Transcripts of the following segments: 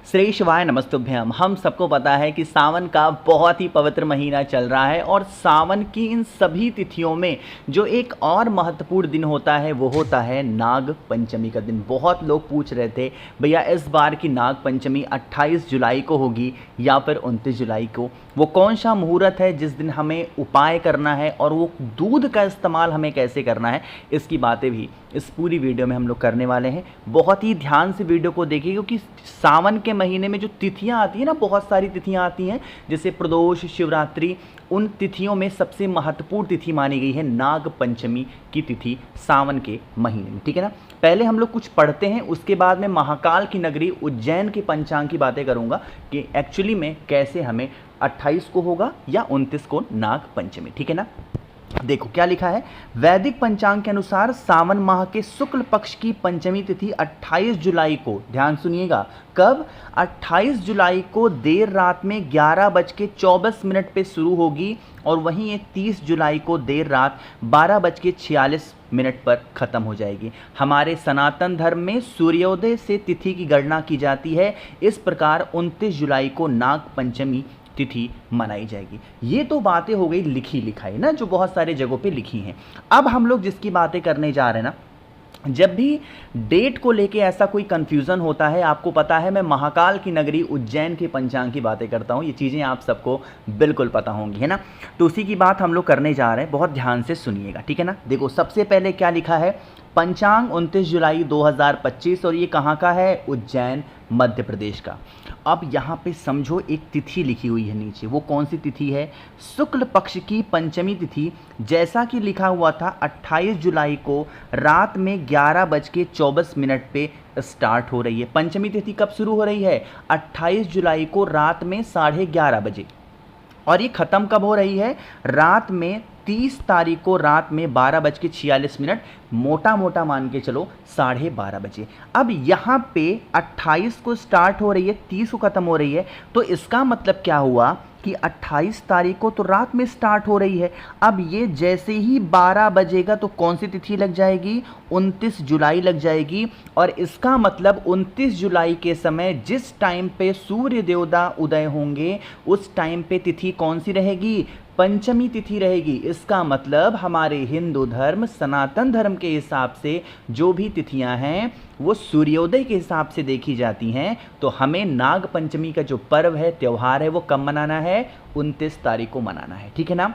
श्री शिवाय नमस्तुभ्यम। हम सबको पता है कि सावन का बहुत ही पवित्र महीना चल रहा है और सावन की इन सभी तिथियों में जो एक और महत्वपूर्ण दिन होता है वो होता है नाग पंचमी का दिन। बहुत लोग पूछ रहे थे भैया इस बार की नाग पंचमी 28 जुलाई को होगी या फिर 29 जुलाई को, वो कौन सा मुहूर्त है जिस दिन हमें उपाय करना है और वो दूध का इस्तेमाल हमें कैसे करना है, इसकी बातें भी इस पूरी वीडियो में हम लोग करने वाले हैं। बहुत ही ध्यान से वीडियो को देखिए क्योंकि सावन के महीने में जो तिथियां आती हैं ना, बहुत सारी तिथियां आती हैं जैसे प्रदोष, शिवरात्रि, उन तिथियों में सबसे महत्वपूर्ण तिथि मानी गई है नाग पंचमी की तिथि सावन के महीने में। ठीक है ना, पहले हम लोग कुछ पढ़ते हैं, उसके बाद में महाकाल की नगरी उज्जैन के पंचांग की बातें करूंगा कि एक्चुअली में कैसे हमें 28 को होगा या 29 को नाग पंचमी। ठीक है ना, देखो क्या लिखा है। वैदिक पंचांग के अनुसार सावन माह के शुक्ल पक्ष की पंचमी तिथि 28 जुलाई को, ध्यान सुनिएगा, कब 28 जुलाई को देर रात में 11:24 पे शुरू होगी और वहीं ये 30 जुलाई को देर रात 12:46 पर खत्म हो जाएगी। हमारे सनातन धर्म में सूर्योदय से तिथि की गणना की जाती है। इस प्रकार 29 जुलाई को नाग पंचमी तिथि मनाई जाएगी। ये तो बातें हो गई लिखी लिखाई ना, जो बहुत सारे जगहों पे लिखी हैं। अब हम लोग जिसकी बातें करने जा रहे हैं ना, जब भी डेट को लेके ऐसा कोई कंफ्यूजन होता है, आपको पता है मैं महाकाल की नगरी उज्जैन के पंचांग की बातें करता हूँ, ये चीज़ें आप सबको बिल्कुल पता होंगी, है ना। तो उसी की बात हम लोग करने जा रहे हैं, बहुत ध्यान से सुनिएगा। ठीक है ना, देखो सबसे पहले क्या लिखा है, पंचांग 29 जुलाई 2025 और ये कहाँ का है, उज्जैन मध्य प्रदेश का। अब यहाँ पे समझो एक तिथि लिखी हुई है नीचे, वो कौन सी तिथि है, शुक्ल पक्ष की पंचमी तिथि। जैसा कि लिखा हुआ था 28 जुलाई को रात में 11:24 पे स्टार्ट हो रही है। पंचमी तिथि कब शुरू हो रही है, 28 जुलाई को रात में 11:30 बजे और ये ख़त्म कब हो रही है, रात में 30 तारीख को रात में 12:46, मोटा मोटा मान के चलो 12:30 बजे। अब यहाँ पे 28 को स्टार्ट हो रही है, 30 को ख़त्म हो रही है, तो इसका मतलब क्या हुआ कि 28 तारीख को तो रात में स्टार्ट हो रही है। अब ये जैसे ही 12 बजेगा तो कौन सी तिथि लग जाएगी, 29 जुलाई लग जाएगी। और इसका मतलब 29 जुलाई के समय जिस टाइम पे सूर्य देवता उदय होंगे उस टाइम पे तिथि कौन सी रहेगी, पंचमी तिथि रहेगी। इसका मतलब हमारे हिंदू धर्म, सनातन धर्म के हिसाब से जो भी तिथियां हैं वो सूर्योदय के हिसाब से देखी जाती हैं। तो हमें नाग पंचमी का जो पर्व है, त्यौहार है, वो कब मनाना है, 29 तारीख को मनाना है। ठीक है ना,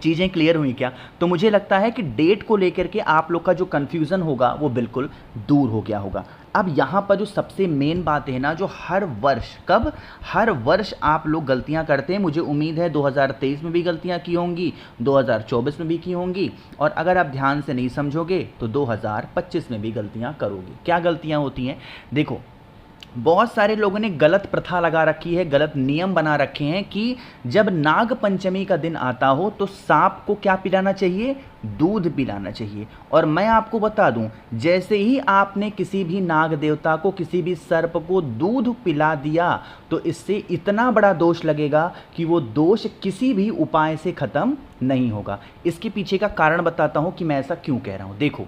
चीज़ें क्लियर हुई क्या। तो मुझे लगता है कि डेट को लेकर के आप लोग का जो कन्फ्यूज़न होगा वो बिल्कुल दूर हो गया होगा। अब यहाँ पर जो सबसे मेन बात है ना, जो हर वर्ष, कब, हर वर्ष आप लोग गलतियाँ करते हैं, मुझे उम्मीद है 2023 में भी गलतियाँ की होंगी, 2024 में भी की होंगी, और अगर आप ध्यान से नहीं समझोगे तो 2025 में भी गलतियाँ करोगे। क्या गलतियाँ होती हैं, देखो बहुत सारे लोगों ने गलत प्रथा लगा रखी है, गलत नियम बना रखे हैं कि जब नाग पंचमी का दिन आता हो तो सांप को क्या पिलाना चाहिए, दूध पिलाना चाहिए। और मैं आपको बता दूं, जैसे ही आपने किसी भी नाग देवता को, किसी भी सर्प को दूध पिला दिया तो इससे इतना बड़ा दोष लगेगा कि वो दोष किसी भी उपाय से खत्म नहीं होगा। इसके पीछे का कारण बताता हूं कि मैं ऐसा क्यों कह रहा हूं। देखो,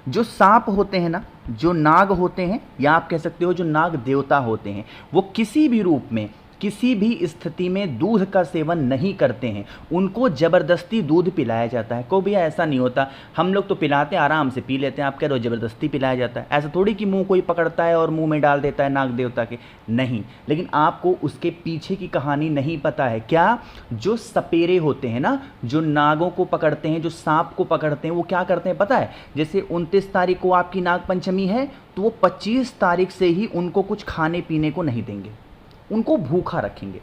जो सांप होते हैं ना, जो नाग होते हैं, या आप कह सकते हो जो नाग देवता होते हैं, वो किसी भी रूप में, किसी भी स्थिति में दूध का सेवन नहीं करते हैं। उनको ज़बरदस्ती दूध पिलाया जाता है। कोई भी ऐसा नहीं होता, हम लोग तो पिलाते हैं, आराम से पी लेते हैं, आप कह रहे हो ज़बरदस्ती पिलाया जाता है। ऐसा थोड़ी कि मुंह कोई पकड़ता है और मुंह में डाल देता है नाग देवता के, नहीं। लेकिन आपको उसके पीछे की कहानी नहीं पता है। क्या, जो सपेरे होते हैं ना, जो नागों को पकड़ते हैं, जो सांप को पकड़ते हैं, वो क्या करते हैं पता है, जैसे 29 तारीख को आपकी नाग पंचमी है तो वो 25 तारीख से ही उनको कुछ खाने पीने को नहीं देंगे, उनको भूखा रखेंगे।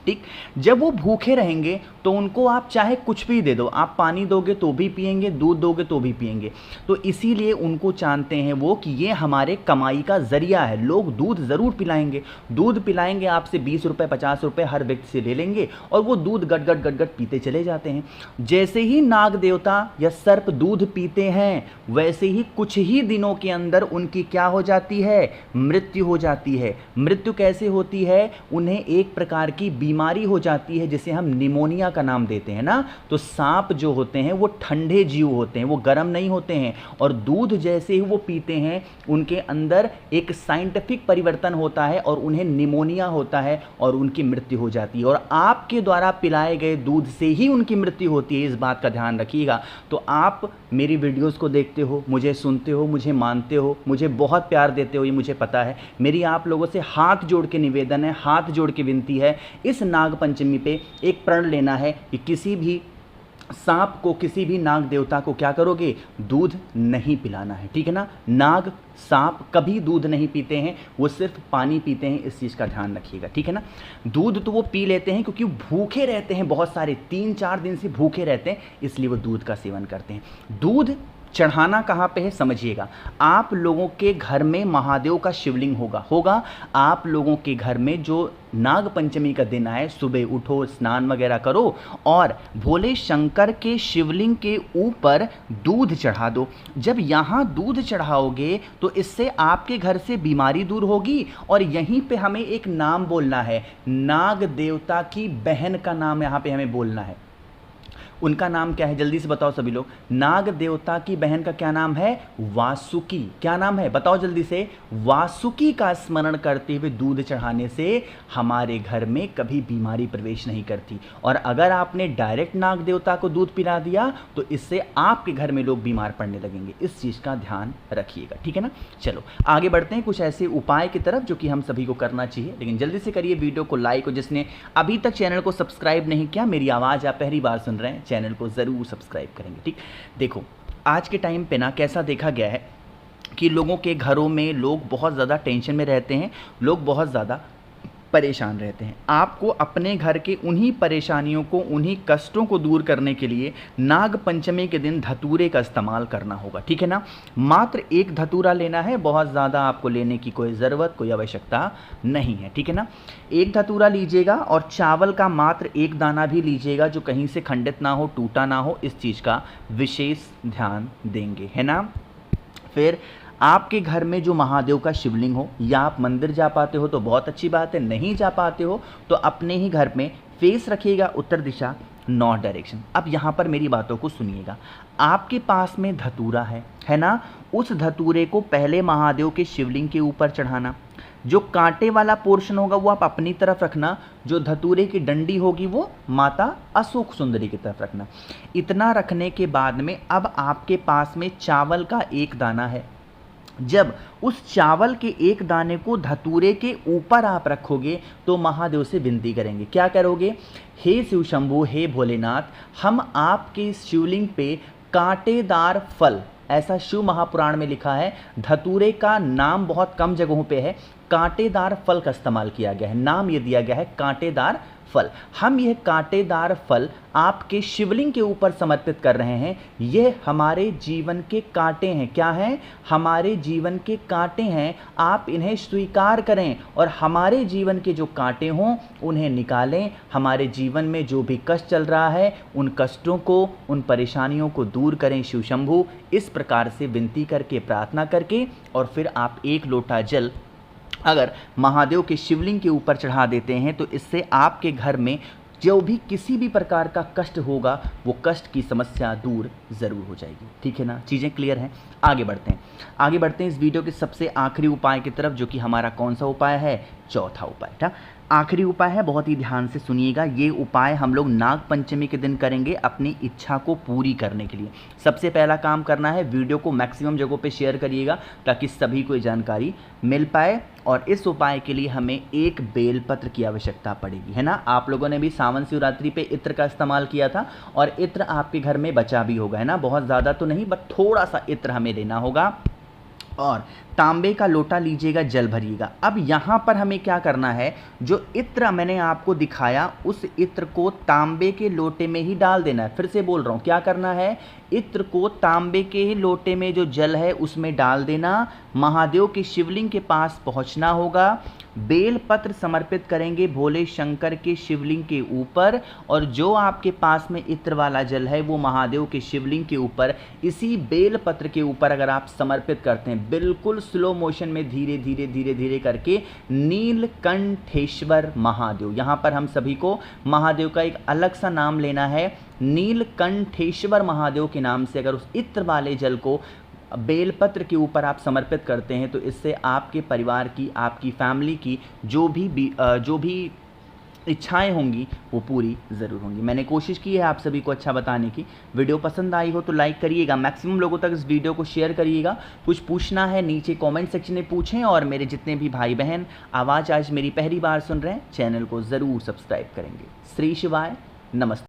ठीक, जब वो भूखे रहेंगे तो उनको आप चाहे कुछ भी दे दो, आप पानी दोगे तो भी पिएंगे, दूध दोगे तो भी पिएंगे। तो इसीलिए उनको जानते हैं वो कि ये हमारे कमाई का जरिया है, लोग दूध ज़रूर पिलाएंगे। दूध पिलाएंगे आपसे 20 रुपये 50 रुपये हर व्यक्ति से ले लेंगे और वो दूध गट गट गट गट पीते चले जाते हैं। जैसे ही नाग देवता या सर्प दूध पीते हैं वैसे ही कुछ ही दिनों के अंदर उनकी क्या हो जाती है, मृत्यु हो जाती है। मृत्यु कैसे होती है, उन्हें एक प्रकार की बीमारी बीमारी हो जाती है जिसे हम निमोनिया का नाम देते हैं ना, तो सांप जो होते हैं वो ठंडे जीव होते हैं, वो गर्म नहीं होते हैं, और दूध जैसे ही वो पीते हैं उनके अंदर एक साइंटिफिक परिवर्तन होता है और उन्हें निमोनिया होता है और उनकी मृत्यु हो जाती है। और आपके द्वारा पिलाए गए दूध से ही उनकी मृत्यु होती है, इस बात का ध्यान रखिएगा। तो आप मेरी वीडियोस को देखते हो, मुझे सुनते हो, मुझे मानते हो, मुझे बहुत प्यार देते हो, ये मुझे पता है। मेरी आप लोगों से हाथ जोड़ के निवेदन है, हाथ जोड़ के विनती है, इस नाग पंचमी पे एक प्रण लेना है कि किसी भी सांप को, किसी भी नाग देवता को क्या करोगे, दूध नहीं पिलाना है, ठीक है ना। नाग सांप कभी दूध नहीं पीते हैं, वो सिर्फ पानी पीते हैं, इस चीज़ का ध्यान रखिएगा, ठीक है ना। दूध तो वो पी लेते हैं क्योंकि भूखे रहते हैं, बहुत सारे 3-4 दिन से भूखे रहते हैं, इसलिए वो दूध का सेवन करते हैं। दूध चढ़ाना कहाँ पे है समझिएगा। आप लोगों के घर में महादेव का शिवलिंग होगा आप लोगों के घर में जो नाग पंचमी का दिन आए, सुबह उठो, स्नान वगैरह करो और भोले शंकर के शिवलिंग के ऊपर दूध चढ़ा दो। जब यहाँ दूध चढ़ाओगे तो इससे आपके घर से बीमारी दूर होगी। और यहीं पे हमें एक नाम बोलना है, नाग देवता की बहन का नाम यहाँ पे हमें बोलना है। उनका नाम क्या है, जल्दी से बताओ सभी लोग। नाग देवता की बहन का क्या नाम है, वासुकी। क्या नाम है बताओ जल्दी से। वासुकी का स्मरण करते हुए दूध चढ़ाने से हमारे घर में कभी बीमारी प्रवेश नहीं करती। और अगर आपने डायरेक्ट नाग देवता को दूध पिला दिया तो इससे आपके घर में लोग बीमार पड़ने लगेंगे, इस चीज़ का ध्यान रखिएगा, ठीक है ना। चलो आगे बढ़ते हैं कुछ ऐसे उपाय की तरफ जो कि हम सभी को करना चाहिए, लेकिन जल्दी से करिए वीडियो को लाइक। और जिसने अभी तक चैनल को सब्सक्राइब नहीं किया, मेरी आवाज़ आप पहली बार सुन रहे हैं, चैनल को ज़रूर सब्सक्राइब करेंगे, ठीक। देखो आज के टाइम पे ना कैसा देखा गया है कि लोगों के घरों में लोग बहुत ज़्यादा टेंशन में रहते हैं, लोग बहुत ज़्यादा परेशान रहते हैं। आपको अपने घर के उन्हीं परेशानियों को, उन्हीं कष्टों को दूर करने के लिए नाग पंचमी के दिन धतूरे का इस्तेमाल करना होगा, ठीक है ना। मात्र एक धतूरा लेना है, बहुत ज़्यादा आपको लेने की कोई ज़रूरत, कोई आवश्यकता नहीं है, ठीक है ना। एक धतूरा लीजिएगा और चावल का मात्र एक दाना भी लीजिएगा जो कहीं से खंडित ना हो, टूटा ना हो, इस चीज़ का विशेष ध्यान देंगे, है ना। फिर आपके घर में जो महादेव का शिवलिंग हो, या आप मंदिर जा पाते हो तो बहुत अच्छी बात है, नहीं जा पाते हो तो अपने ही घर में फेस रखिएगा उत्तर दिशा, नॉर्थ डायरेक्शन। अब यहाँ पर मेरी बातों को सुनिएगा। आपके पास में धतूरा है ना, उस धतूरे को पहले महादेव के शिवलिंग के ऊपर चढ़ाना। जो कांटे वाला पोर्शन होगा वो आप अपनी तरफ रखना, जो धतूरे की डंडी होगी वो माता अशोक सुंदरी की तरफ रखना। इतना रखने के बाद में अब आपके पास में चावल का एक दाना है। जब उस चावल के एक दाने को धतूरे के ऊपर आप रखोगे तो महादेव से विनती करेंगे, क्या करोगे, हे शिव शंभु, हे भोलेनाथ, हम आपके इस शिवलिंग पे कांटेदार फल, ऐसा शिव महापुराण में लिखा है, धतूरे का नाम बहुत कम जगहों पे है, कांटेदार फल का इस्तेमाल किया गया है, नाम ये दिया गया है कांटेदार फल। हम यह कांटेदार फल आपके शिवलिंग के ऊपर समर्पित कर रहे हैं। ये हमारे जीवन के कांटे हैं, क्या हैं, हमारे जीवन के कांटे हैं। आप इन्हें स्वीकार करें और हमारे जीवन के जो कांटे हों उन्हें निकालें। हमारे जीवन में जो भी कष्ट चल रहा है उन कष्टों को, उन परेशानियों को दूर करें शिव शंभु। इस प्रकार से विनती करके, प्रार्थना करके, और फिर आप एक लोटा जल अगर महादेव के शिवलिंग के ऊपर चढ़ा देते हैं तो इससे आपके घर में जो भी किसी भी प्रकार का कष्ट होगा वो कष्ट की समस्या दूर ज़रूर हो जाएगी, ठीक है ना। चीज़ें क्लियर हैं। आगे बढ़ते हैं इस वीडियो के सबसे आखिरी उपाय की तरफ, जो कि हमारा कौन सा उपाय है, चौथा उपाय, ठीक। आखिरी उपाय है, बहुत ही ध्यान से सुनिएगा। ये उपाय हम लोग नाग पंचमी के दिन करेंगे अपनी इच्छा को पूरी करने के लिए। सबसे पहला काम करना है, वीडियो को मैक्सिमम जगहों पे शेयर करिएगा ताकि सभी को जानकारी मिल पाए। और इस उपाय के लिए हमें एक बेलपत्र की आवश्यकता पड़ेगी, है ना। आप लोगों ने भी सावन शिवरात्रि पे इत्र का इस्तेमाल किया था और इत्र आपके घर में बचा भी होगा, है ना। बहुत ज़्यादा तो नहीं, बट थोड़ा सा इत्र हमें लेना होगा। और तांबे का लोटा लीजिएगा, जल भरिएगा। अब यहाँ पर हमें क्या करना है, जो इत्र मैंने आपको दिखाया उस इत्र को तांबे के लोटे में ही डाल देना है। फिर से बोल रहा हूँ, क्या करना है, इत्र को तांबे के ही लोटे में जो जल है उसमें डाल देना। महादेव के शिवलिंग के पास पहुँचना होगा, बेल पत्र समर्पित करेंगे भोले शंकर के शिवलिंग के ऊपर, और जो आपके पास में इत्र वाला जल है वो महादेव के शिवलिंग के ऊपर, इसी बेल पत्र के ऊपर अगर आप समर्पित करते हैं, बिल्कुल स्लो मोशन में धीरे धीरे धीरे धीरे करके नीलकंठेश्वर महादेव। यहाँ पर हम सभी को महादेव का एक अलग सा नाम लेना है। नीलकंठेश्वर महादेव के नाम से अगर उस इत्र वाले जल को बेलपत्र के ऊपर आप समर्पित करते हैं तो इससे आपके परिवार की, आपकी फैमिली की जो भी इच्छाएं होंगी वो पूरी ज़रूर होंगी। मैंने कोशिश की है आप सभी को अच्छा बताने की। वीडियो पसंद आई हो तो लाइक करिएगा, मैक्सिमम लोगों तक इस वीडियो को शेयर करिएगा। कुछ पूछना है नीचे कमेंट सेक्शन में पूछें, और मेरे जितने भी भाई बहन आवाज़ आज मेरी पहली बार सुन रहे हैं चैनल को ज़रूर सब्सक्राइब करेंगे। श्री शिवाय, नमस्ते।